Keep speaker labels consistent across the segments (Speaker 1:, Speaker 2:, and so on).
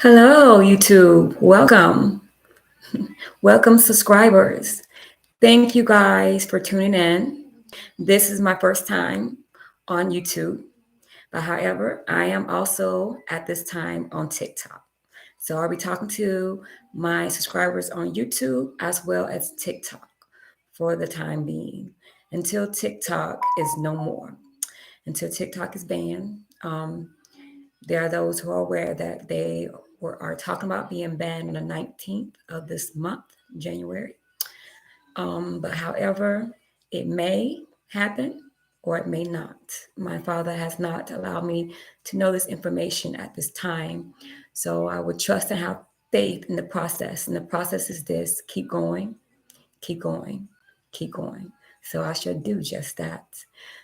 Speaker 1: Hello, YouTube. Welcome. Welcome, subscribers. Thank you guys for tuning in. This is my first time on YouTube, but however, I am also at this time on TikTok. So I'll be talking to my subscribers on YouTube as well as TikTok for the time being until TikTok is no more, until TikTok is banned. There are those who are aware that are talking about being banned on the 19th of this month, January. But however, it may happen or it may not. My father has not allowed me to know this information at this time. So I would trust and have faith in the process. And the process is this: keep going, keep going, keep going. So I should do just that.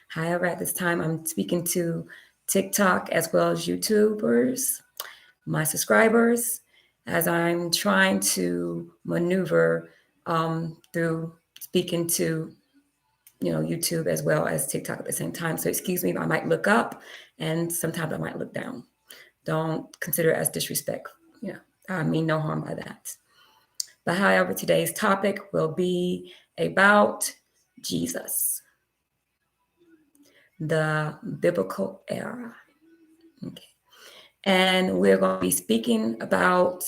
Speaker 1: However, at this time, I'm speaking to TikTok as well as YouTubers, my subscribers, as I'm trying to maneuver through speaking to YouTube as well as TikTok at the same time. So excuse me, I might look up and sometimes I might look down. Don't consider it as disrespect. I mean no harm by that. But however, today's topic will be about Jesus, the biblical era. Okay. And we're going to be speaking about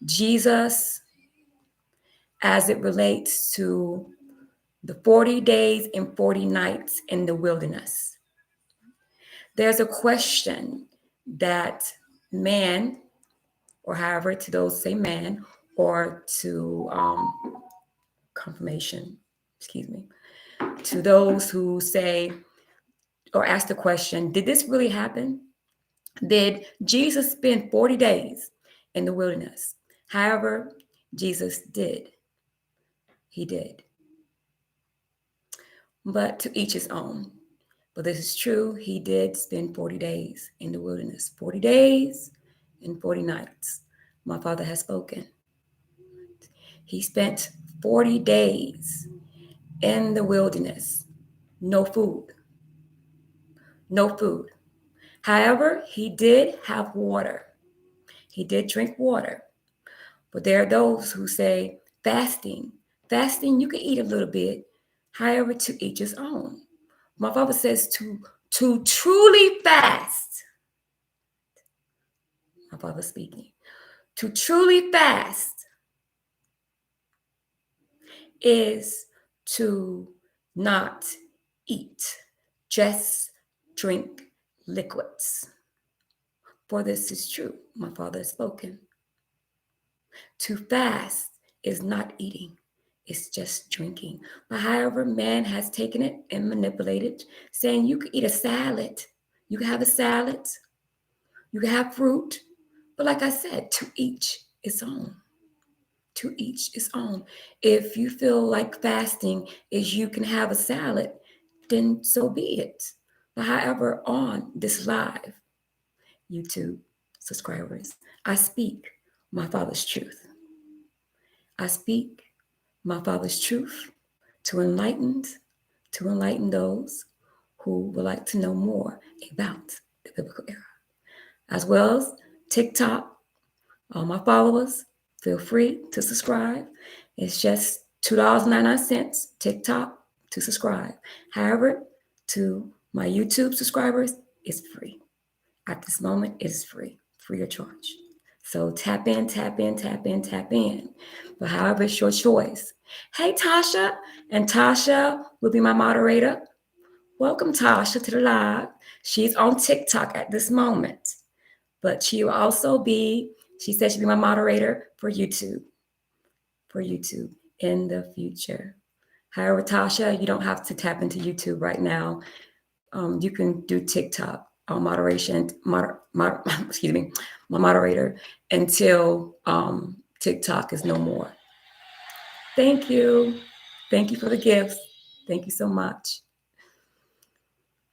Speaker 1: Jesus as it relates to the 40 days and 40 nights in the wilderness. There's a question that man, or however, to those say man, or to confirmation, excuse me, to those who say or ask the question, did this really happen? Did Jesus spend 40 days in the wilderness? However, Jesus did. He did. But to each his own. But this is true. He did spend 40 days in the wilderness. 40 days and 40 nights. My father has spoken. He spent 40 days in the wilderness. No food. No food. However, he did have water. He did drink water. But there are those who say fasting. Fasting, you can eat a little bit. However, to each his own. My father says to truly fast. My father speaking. To truly fast is to not eat, just drink liquids. For this is true. My father has spoken. To fast is not eating, it's just drinking. But however, man has taken it and manipulated, saying you can eat a salad, you can have a salad, you can have fruit. But like I said, to each its own. To each its own. If you feel like fasting is you can have a salad, then so be it. But however, on this live YouTube subscribers, I speak my father's truth. I speak my father's truth to enlighten those who would like to know more about the biblical era. As well as TikTok, all my followers, feel free to subscribe. It's just $2.99 TikTok to subscribe. However, to my YouTube subscribers, it's free. At this moment, it is free of charge. So tap in, tap in, tap in, tap in. But however, it's your choice. Hey, Tasha. And Tasha will be my moderator. Welcome, Tasha, to the live. She's on TikTok at this moment. But she will also be, she said she'll be my moderator for YouTube. In the future. However, Tasha, you don't have to tap into YouTube right now. You can do TikTok moderation, excuse me, my moderator until TikTok is no more. Thank you. Thank you for the gifts. Thank you so much.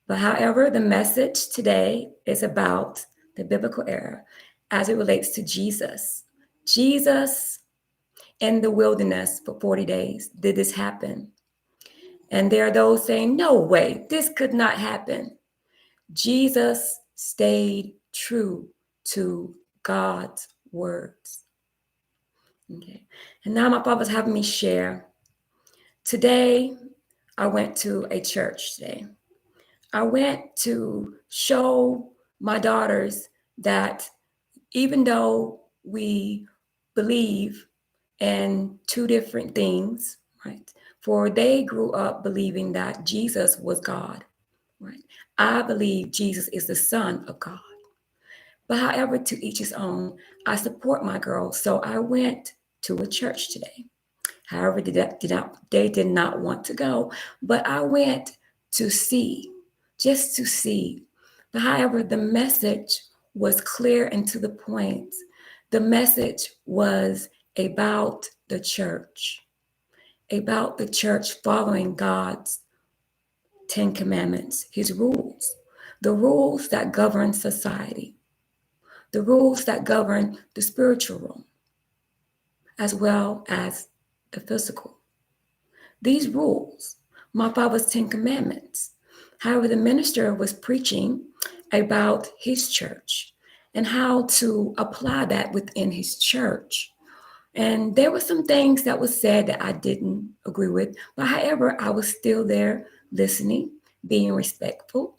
Speaker 1: But however, the message today is about the biblical era as it relates to Jesus. Jesus in the wilderness for 40 days. Did this happen? And there are those saying, no way, this could not happen. Jesus stayed true to God's words. Okay. And now my Father's having me share. Today, I went to a church today. I went to show my daughters that even though we believe in two different things, right? For they grew up believing that Jesus was God, right? I believe Jesus is the Son of God. But however, to each his own, I support my girls. So I went to a church today. However, they did not want to go, but I went to see, just to see. But however, the message was clear and to the point. The message was about the church following God's 10 commandments, his rules, the rules that govern society, the rules that govern the spiritual realm, as well as the physical. These rules, my Father's 10 commandments. However, the minister was preaching about his church and how to apply that within his church. And there were some things that was said that I didn't agree with, but however, I was still there listening, being respectful.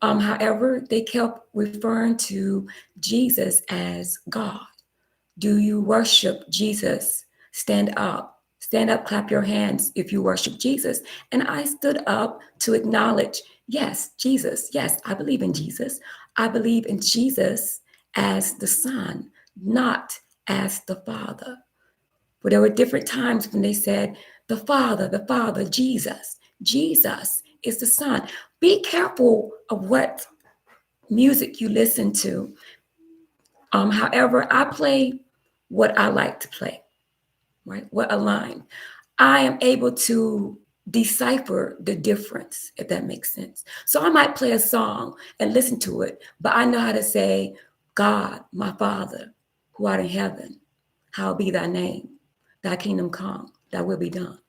Speaker 1: However, they kept referring to Jesus as God. Do you worship Jesus? Stand up. Stand up, clap your hands if you worship Jesus. And I stood up to acknowledge, yes, Jesus. Yes, I believe in Jesus. I believe in Jesus as the Son, not as the Father. But there were different times when they said, the Father, Jesus. Jesus is the Son. Be careful of what music you listen to. However, I play what I like to play, right? What align. I am able to decipher the difference, if that makes sense. So I might play a song and listen to it, but I know how to say, God, my Father, who art in heaven, hallowed be thy name, thy kingdom come, thy will be done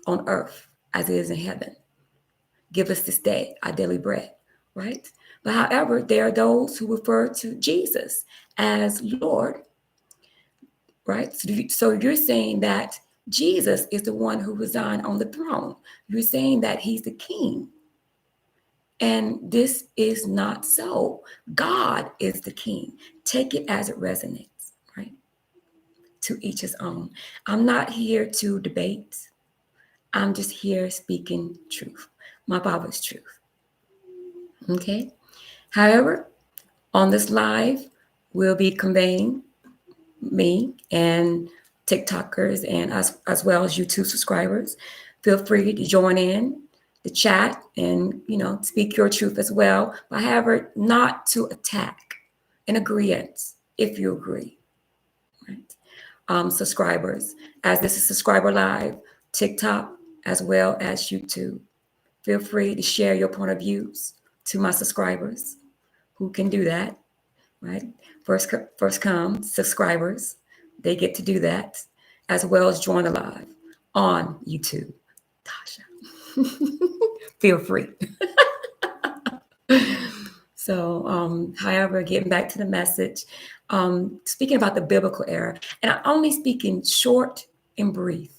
Speaker 1: on earth as it is in heaven. Give us this day our daily bread, right? But however, there are those who refer to Jesus as Lord, right? So you're saying that Jesus is the one who resigned on the throne. You're saying that he's the king. And this is not so. God is the king. Take it as it resonates, right? To each his own. I'm not here to debate. I'm just here speaking truth, my Father's truth. Okay? However, on this live, we'll be conveying me and TikTokers and as well as YouTube subscribers. Feel free to join in the chat and speak your truth as well. But however, not to attack, in agreement if you agree. Right? Subscribers, as this is subscriber live, TikTok as well as YouTube. Feel free to share your point of views to my subscribers who can do that. Right? First come subscribers, they get to do that, as well as join the live on YouTube. Tasha, feel free. So, however, getting back to the message, speaking about the biblical era, and I'm only speaking short and brief,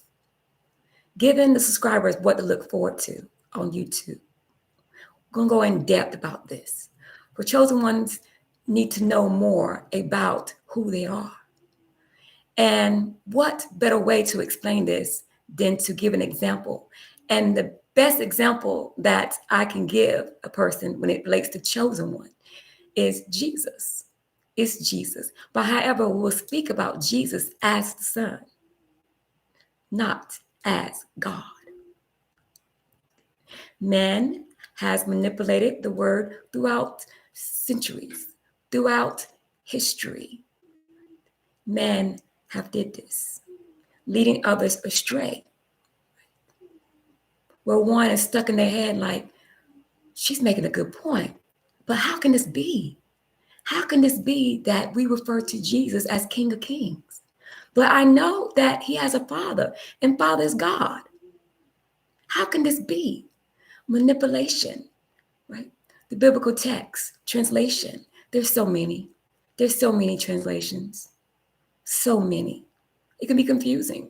Speaker 1: giving the subscribers what to look forward to on YouTube. We're going to go in depth about this. For chosen ones, need to know more about who they are. And what better way to explain this than to give an example? And the best example that I can give a person when it relates to chosen one is Jesus. It's Jesus. But however, we'll speak about Jesus as the Son, not as God. Man has manipulated the word throughout centuries, throughout history. Men have did this, leading others astray. Where one is stuck in their head like, she's making a good point, but how can this be? How can this be that we refer to Jesus as King of Kings? But I know that he has a father, and Father is God. How can this be? Manipulation, right? The biblical text, translation. There's so many. There's so many translations. So many. It can be confusing.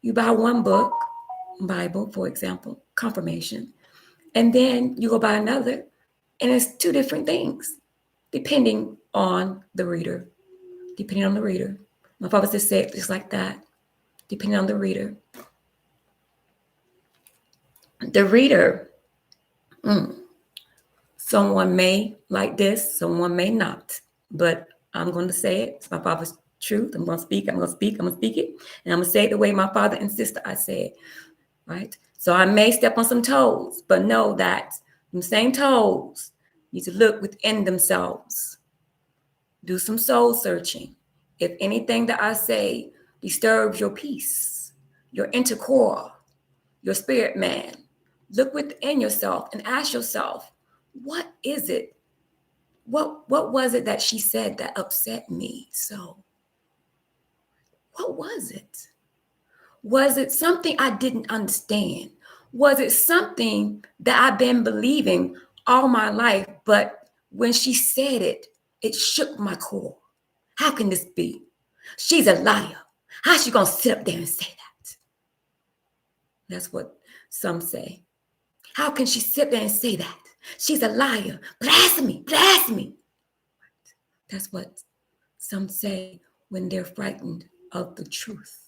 Speaker 1: You buy one book, Bible, for example, confirmation, and then you go buy another, and it's two different things, depending on the reader. Depending on the reader. My father just said just like that. Depending on the reader. The reader, someone may like this, someone may not. But I'm going to say it. It's my father's truth. I'm going to speak. I'm going to speak. I'm going to speak it. And I'm going to say it the way my father and sister I say it. Right? So I may step on some toes, but know that them same toes need to look within themselves. Do some soul searching. If anything that I say disturbs your peace, your inner core, your spirit man, look within yourself and ask yourself, what is it? What was it that she said that upset me so? What was it? Was it something I didn't understand? Was it something that I've been believing all my life, but when she said it, it shook my core? How can this be? She's a liar. How's she gonna sit up there and say that? That's what some say. How can she sit there and say that? She's a liar. Blasphemy, blasphemy. That's what some say when they're frightened of the truth.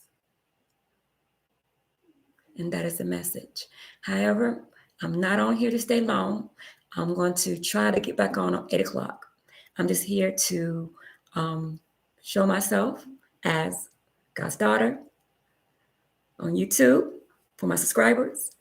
Speaker 1: And that is the message. However, I'm not on here to stay long. I'm going to try to get back on 8 o'clock. I'm just here to show myself as God's daughter on YouTube for my subscribers,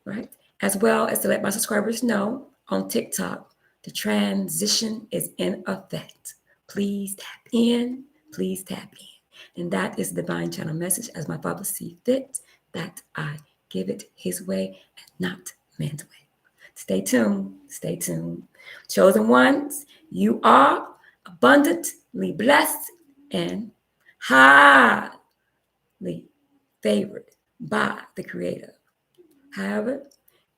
Speaker 1: right? As well as to let my subscribers know on TikTok, the transition is in effect. Please tap in. Please tap in. And that is the divine channel message as my Father sees fit, that I give it his way and not man's way. Stay tuned. Stay tuned. Chosen ones, you are abundantly blessed and highly favored by the Creator. However,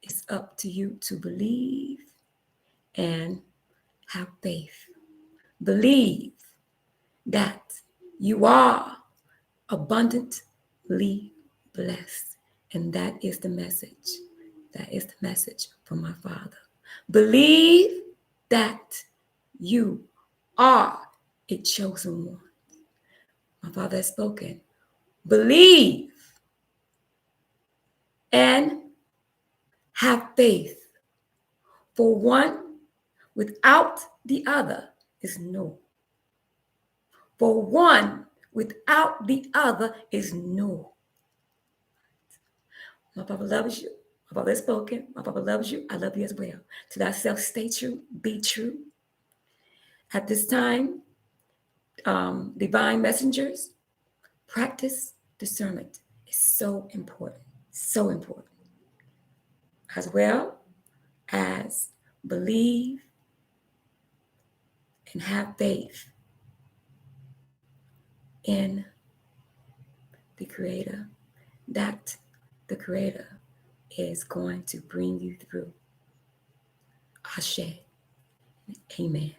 Speaker 1: it's up to you to believe and have faith. Believe that you are abundantly blessed. And that is the message. That is the message from my Father. Believe that you are a chosen one. My Father has spoken. Believe and have faith. For one without the other is no. For one without the other is no. My Papa loves you. My Papa has spoken. My Papa loves you. I love you as well. To thyself, stay true. Be true. At this time, divine messengers, practice discernment is so important. So important. As well as believe and have faith in the Creator, that the Creator is going to bring you through. Ashe. Amen.